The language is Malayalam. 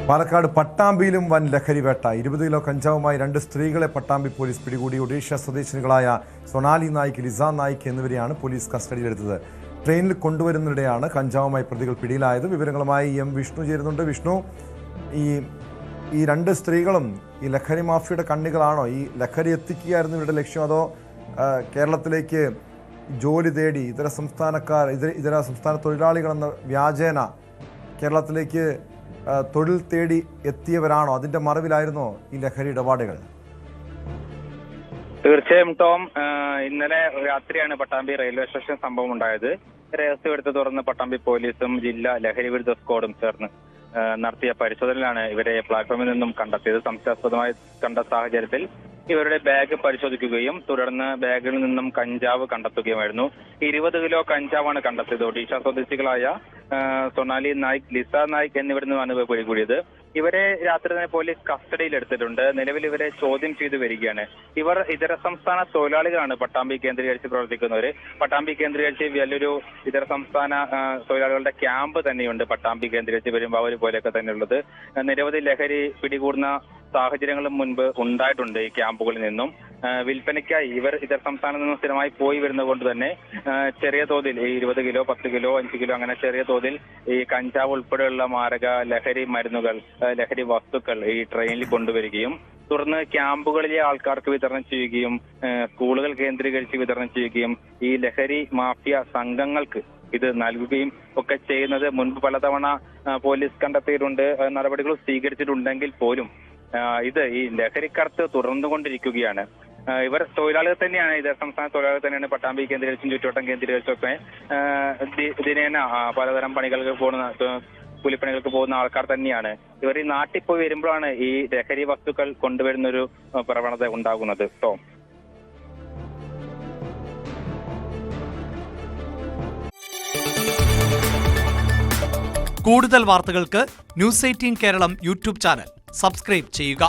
പാലക്കാട് പട്ടാമ്പിയിലും വൻ ലഹരിവേട്ട. 20 കിലോ കഞ്ചാവുമായി 2 സ്ത്രീകളെ പട്ടാമ്പി പോലീസ് പിടികൂടി. ഒഡീഷ സ്വദേശിനികളായ സൊണാലി നായിക്, ലിസ നായിക് എന്നിവരെയാണ് പോലീസ് കസ്റ്റഡിയിലെടുത്തത്. ട്രെയിനിൽ കൊണ്ടുവരുന്നതിനിടെയാണ് കഞ്ചാവുമായി പ്രതികൾ പിടിയിലായത്. വിവരങ്ങളുമായി എം വിഷ്ണു ചേരുന്നുണ്ട്. വിഷ്ണു, ഈ 2 സ്ത്രീകളും ഈ ലഹരി മാഫിയയുടെ കണ്ണികളാണോ? ഈ ലഹരി എത്തിക്കുകയായിരുന്നു ഇവരുടെ ലക്ഷ്യം, അതോ കേരളത്തിലേക്ക് ജോലി തേടി ഇതര സംസ്ഥാന തൊഴിലാളികളെന്ന വ്യാജേന കേരളത്തിലേക്ക് തൊഴിൽ തേടി എത്തിയവരാണോ? അതിന്റെ മറവിലായിരുന്നോ ഈ ലഹരി ഇടപാടുകൾ? തീർച്ചയായും ടോം, ഇന്നലെ രാത്രിയാണ് പട്ടാമ്പി റെയിൽവേ സ്റ്റേഷൻ സംഭവം ഉണ്ടായത്. രഹസ്യമെടുത്ത് തുറന്ന് പട്ടാമ്പി പോലീസും ജില്ലാ ലഹരി വിരുദ്ധ സ്ക്വാഡും ചേർന്ന് നടത്തിയ പരിശോധനയിലാണ് ഇവരെ പ്ലാറ്റ്ഫോമിൽ നിന്നും കണ്ടെത്തിയത്. സംശയാസ്പദമായി കണ്ട സാഹചര്യത്തിൽ ഇവരുടെ ബാഗ് പരിശോധിക്കുകയും തുടർന്ന് ബാഗിൽ നിന്നും കഞ്ചാവ് കണ്ടെത്തുകയുമായിരുന്നു. 20 കിലോ കഞ്ചാവാണ് കണ്ടെത്തിയത്. ഒഡീഷ സ്വദേശികളായ സൊണാലി നായിക്, ലിസ നായിക് എന്നിവരിൽ നിന്നാണ് ഇവർ പിടികൂടിയത്. ഇവരെ രാത്രി തന്നെ പോലീസ് കസ്റ്റഡിയിൽ എടുത്തിട്ടുണ്ട്. നിലവിൽ ഇവരെ ചോദ്യം ചെയ്തു വരികയാണ്. ഇവർ ഇതര സംസ്ഥാന തൊഴിലാളികളാണ്, പട്ടാമ്പി കേന്ദ്രീകരിച്ച് പ്രവർത്തിക്കുന്നവർ. പട്ടാമ്പി കേന്ദ്രീകരിച്ച് വലിയൊരു ഇതര സംസ്ഥാന തൊഴിലാളികളുടെ ക്യാമ്പ് തന്നെയുണ്ട് പട്ടാമ്പി കേന്ദ്രീകരിച്ച് പെരുമ്പാവൂർ പോലെയൊക്കെ തന്നെയുള്ളത്. നിരവധി ലഹരി പിടികൂടുന്ന സാഹചര്യങ്ങളും മുൻപ് ഉണ്ടായിട്ടുണ്ട് ഈ ക്യാമ്പുകളിൽ നിന്നും. വിൽപ്പനയ്ക്കായി ഇവർ ഇതര സംസ്ഥാനത്ത് നിന്നും സ്ഥിരമായി പോയി വരുന്നത് കൊണ്ട് തന്നെ ചെറിയ തോതിൽ ഈ 20 കിലോ, 10 കിലോ, 5 കിലോ അങ്ങനെ ചെറിയ തോതിൽ ഈ കഞ്ചാവ് ഉൾപ്പെടെയുള്ള മാരക ലഹരി മരുന്നുകൾ, ലഹരി വസ്തുക്കൾ ഈ ട്രെയിനിൽ കൊണ്ടുവരികയും തുടർന്ന് ക്യാമ്പുകളിലെ ആൾക്കാർക്ക് വിതരണം ചെയ്യുകയും സ്കൂളുകൾ കേന്ദ്രീകരിച്ച് വിതരണം ചെയ്യുകയും ഈ ലഹരി മാഫിയ സംഘങ്ങൾക്ക് ഇത് നൽകുകയും ഒക്കെ ചെയ്യുന്നത് മുൻപ് പലതവണ പോലീസ് കണ്ടെത്തിയിട്ടുണ്ട്. നടപടികൾ സ്വീകരിച്ചിട്ടുണ്ടെങ്കിൽ പോലും ഇത് ഈ ലഹരിക്കടത്ത് തുടർന്നുകൊണ്ടിരിക്കുകയാണ്. ഇവർ തൊഴിലാളികൾ തന്നെയാണ്, ഇതര സംസ്ഥാന തൊഴിലാളികൾ തന്നെയാണ്. പട്ടാമ്പി കേന്ദ്രീകരിച്ചും ചുറ്റുവട്ടം കേന്ദ്രീകരിച്ചൊക്കെ ദിനേന പലതരം പണികൾക്ക് പോകുന്ന, കൂലിപ്പണികൾക്ക് പോകുന്ന ആൾക്കാർ തന്നെയാണ്. ഇവർ ഈ നാട്ടിൽ പോയി വരുമ്പോഴാണ് ഈ ലഹരി വസ്തുക്കൾ കൊണ്ടുവരുന്നൊരു പ്രവണത ഉണ്ടാകുന്നത്. ടോം, കൂടുതൽ വാർത്തകൾക്ക് news 18 Keralam YouTube channel subscribe ചെയ്യുക.